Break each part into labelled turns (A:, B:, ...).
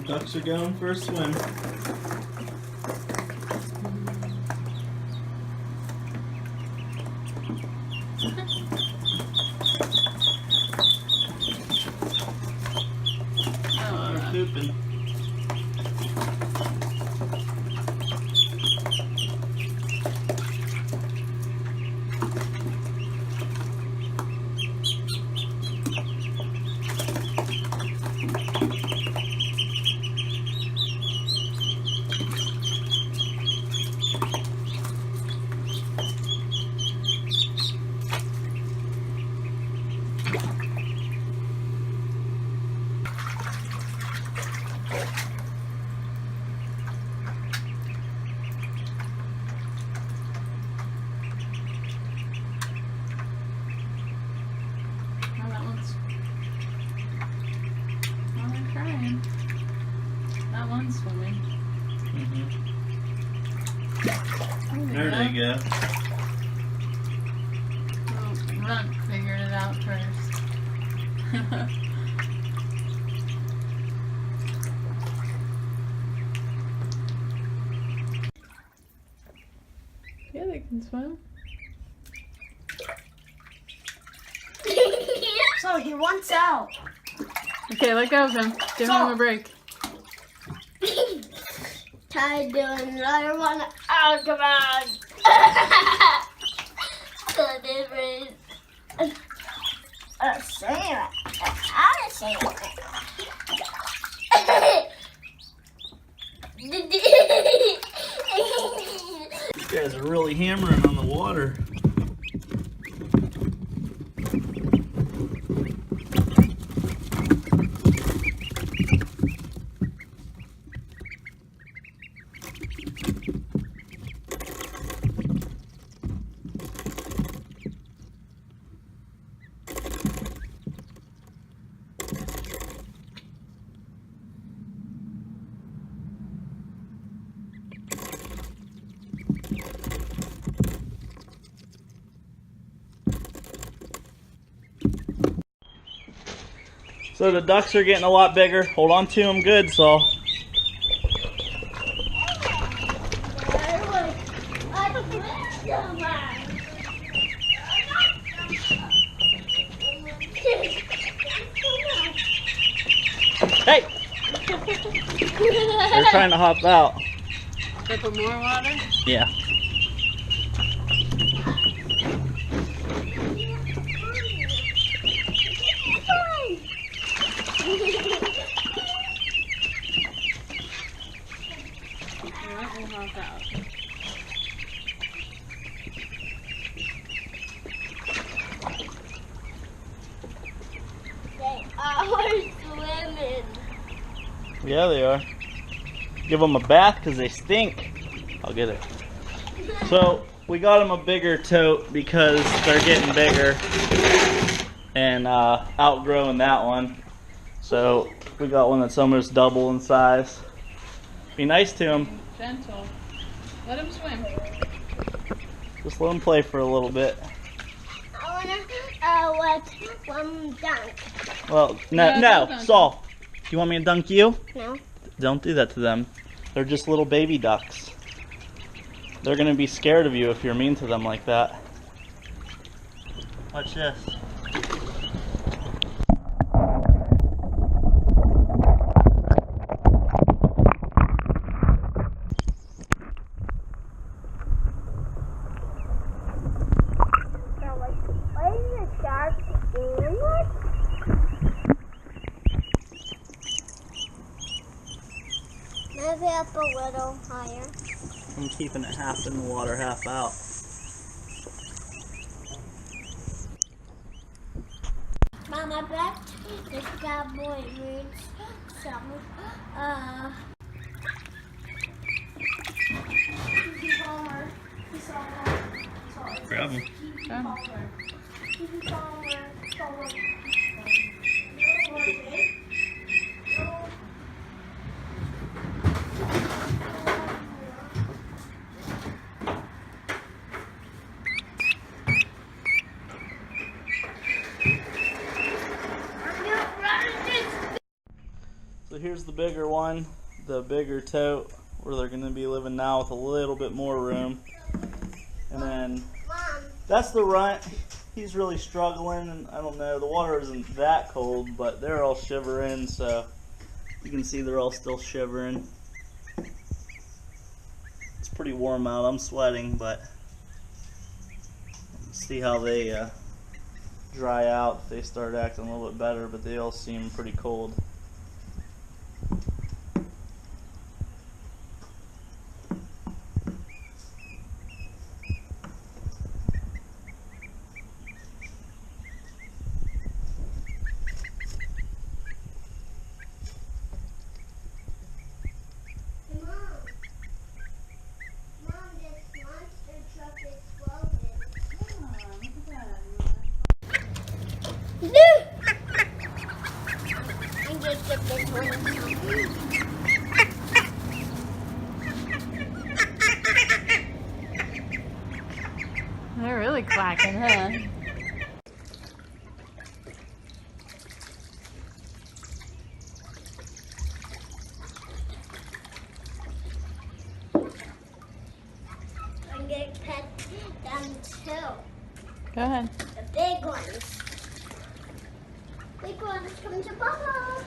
A: Ducks are going for a swim. Oh, they're pooping.
B: That one's swimming.
A: There they go.
B: Oh, Runt figured it out first. Yeah, they can swim.
C: So he wants out.
B: Okay, let go of him. Give him a break.
C: Try doing another one. Oh, come on.
A: These guys are really hammering on the water. So the ducks are getting a lot bigger. Hold on to them good, Saul. Hey! They're trying to hop out.
B: They put more water?
A: Yeah.
B: We'll hop out.
C: They are swimming.
A: Yeah, they are. Give them a bath because they stink. I'll get it. So we got them a bigger tote because they're getting bigger and outgrowing that one. So we got one that's almost double in size. Be nice to them.
B: Gentle. Let him swim.
A: Just let them play for a little bit.
C: I want to let one dunk.
A: Well,
B: Yeah,
A: no,
B: don't
A: Saul. Do you want me to dunk you?
C: No.
A: Don't do that to them. They're just little baby ducks. They're gonna be scared of you if you're mean to them like that. Watch this.
C: Maybe up a little higher.
A: I'm keeping it half in the water, half out.
C: Mom, I bet this cowboy needs some,
A: Grab them. So here's the bigger one, the bigger tote, where they're going to be living now with a little bit more room. And then that's the runt. He's really struggling, and I don't know, the water isn't that cold, but they're all shivering, so you can see they're all still shivering. It's pretty warm out. I'm sweating, but see how they dry out if they start acting a little bit better, but they all seem pretty cold.
B: They're really quacking, huh?
C: I'm gonna pet them too.
B: Go ahead.
C: The big ones. Big ones come to Papa.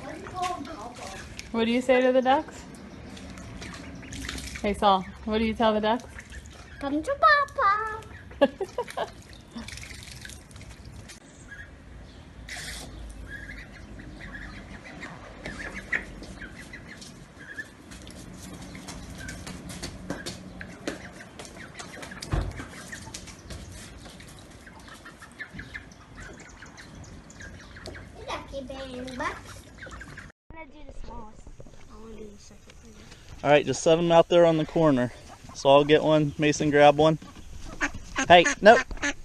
C: What do you call Papa?
B: What do you say to the ducks? Hey Saul, what do you tell the ducks?
C: Come to Papa. Ducky bear bucks. I'm gonna do the smallest. I want to do the second one.
A: Alright, just set them out there on the corner. So I'll get one, Mason grab one. Hey, nope,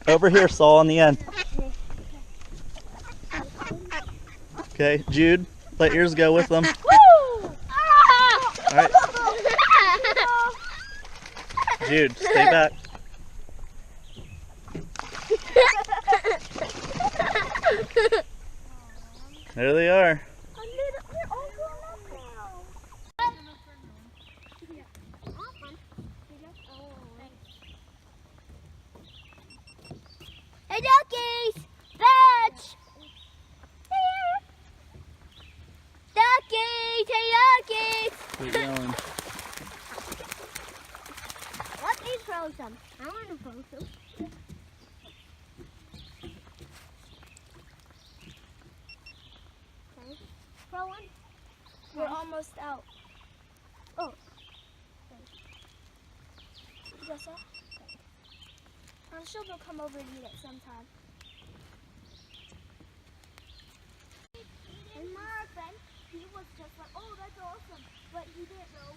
A: over here, Saul, on the end. Okay, Jude, let yours go with them.
C: Woo!
A: Alright, Jude, stay back. There they are.
C: Hey duckies! Fetch! Duckies! Hey duckies!
A: Keep going.
C: Let me throw some. I want to throw some. Okay. Throw one. We're almost out. Oh. You guess so? I'm sure they'll come over and eat it sometime. And Marvin, he was just like, oh, that's awesome. But he didn't know